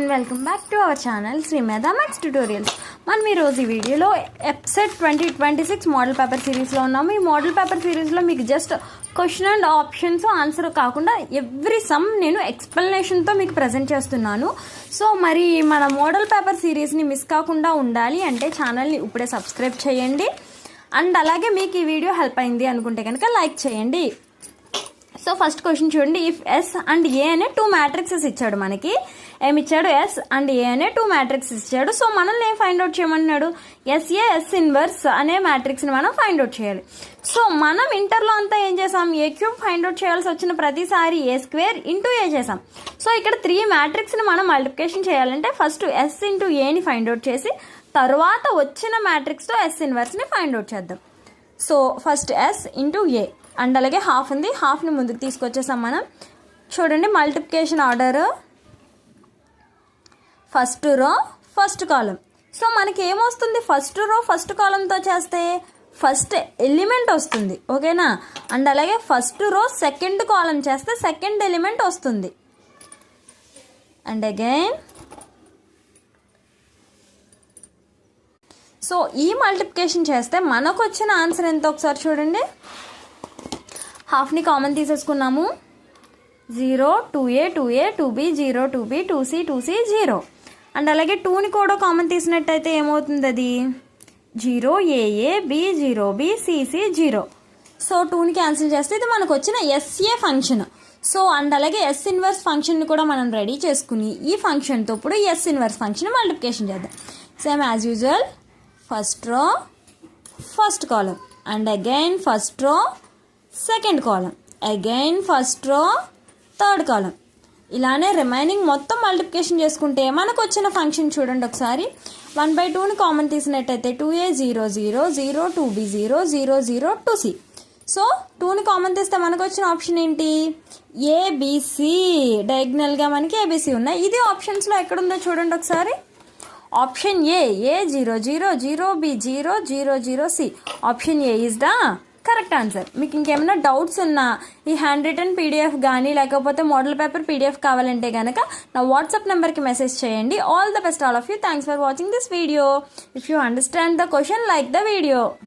And welcome back to our channel Sri Medha maths tutorials. మనం ఈరోజు ఈ వీడియోలో ఎప్సెట్ 2026 మోడల్ పేపర్ సిరీస్లో ఉన్నాము. ఈ మోడల్ పేపర్ సిరీస్లో మీకు just question and options answer కాకుండా ఎవ్రీ సమ్ నేను ఎక్స్ప్లెనేషన్తో మీకు ప్రజెంట్ చేస్తున్నాను. సో మరి మన మోడల్ పేపర్ సిరీస్ని మిస్ కాకుండా ఉండాలి అంటే ఛానల్ని ఇప్పుడే సబ్స్క్రైబ్ చేయండి. అండ్ అలాగే మీకు ఈ వీడియో హెల్ప్ అయింది అనుకుంటే కనుక లైక్ చేయండి. సో ఫస్ట్ క్వశ్చన్ చూడండి. ఇఫ్ ఎస్ అండ్ ఏ అనే 2 మ్యాట్రిక్సెస్ ఇచ్చాడు, మనకి ఏమిచ్చాడు, ఎస్ అండ్ ఏ అనే 2 మ్యాట్రిక్సెస్ ఇచ్చాడు. సో మనల్ని ఏం ఫైండ్ అవుట్ చేయమన్నాడు, ఎస్ఏ ఎస్ ఇన్వర్స్ అనే మ్యాట్రిక్స్ని మనం ఫైండ్ అవుట్ చేయాలి. సో మనం ఇంటర్లో అంతా ఏం చేసాం, ఏ క్యూబ్ ఫైండ్ అవుట్ చేయాల్సి వచ్చిన ప్రతిసారి ఏ స్క్వేర్ ఇంటూ ఏ చేసాం. సో ఇక్కడ 3 మ్యాట్రిక్స్ని మనం మల్టిప్లికేషన్ చేయాలంటే ఫస్ట్ ఎస్ ఇంటూ ఏని ఫైండ్ అవుట్ చేసి తర్వాత వచ్చిన మ్యాట్రిక్స్తో ఎస్ ఇన్వర్స్ని ఫైండ్ అవుట్ చేద్దాం. So first S into A and అలాగే హాఫ్ ఉంది, హాఫ్ని ముందుకు తీసుకొచ్చేసాం మనం. చూడండి multiplication order, first row first column. So మనకి ఏమొస్తుంది, ఫస్ట్ రో ఫస్ట్ కాలంతో చేస్తే ఫస్ట్ ఎలిమెంట్ వస్తుంది, ఓకేనా. అండ్ అలాగే ఫస్ట్ రో సెకండ్ కాలం చేస్తే సెకండ్ ఎలిమెంట్ వస్తుంది. అండ్ అగైన్ సో ఈ మల్టిప్లికేషన్ చేస్తే మనకు వచ్చిన ఆన్సర్ ఎంత ఒకసారి చూడండి. హాఫ్ని common తీసేసుకున్నాము, 0 2a 2a 2b 0 2b 2c 2c 0. And అలాగే 2ని కూడా కామన్ తీసినట్టయితే ఏమవుతుంది, అది 0 aa b 0b cc 0. So 2ని క్యాన్సిల్ చేస్తే ఇది మనకు వచ్చిన ఎస్ఏ ఫంక్షన్. సో అండ్ అలాగే ఎస్ ఇన్వర్స్ ఫంక్షన్ని కూడా మనం రెడీ చేసుకుని ఈ ఫంక్షన్తో ఇప్పుడు ఎస్ ఇన్వర్స్ ఫంక్షన్ మల్టిప్లికేషన్ చేద్దాం. Same as usual, first row first column and again first row second column, again first row third కాలం. ఇలానే రిమైనింగ్ మొత్తం మల్టిప్లికేషన్ చేసుకుంటే మనకు వచ్చిన ఫంక్షన్ చూడండి ఒకసారి. 1/2ని కామన్ తీసినట్టయితే 2a 0 0 0 2b 0 0 0 2c. సో 2ని కామన్ తీస్తే మనకు వచ్చిన ఆప్షన్ ఏంటి, ఏబిసి. డయాగ్నల్గా మనకి ఏబిసి ఉన్నాయి. ఇది ఆప్షన్స్లో ఎక్కడుందో చూడండి ఒకసారి. Option A 0 0 0 b 0 0 0 c. Option A is the correct answer. మీకు ఇంకేమైనా డౌట్స్ ఉన్నా ఈ హ్యాండ్ రిటర్న్ పీడిఎఫ్ కానీ లేకపోతే మోడల్ పేపర్ పీడిఎఫ్ కావాలంటే కనుక నా వాట్సాప్ నెంబర్కి మెసేజ్ చేయండి. All the best all of you. Thanks for watching this video. If you understand the question, like the video.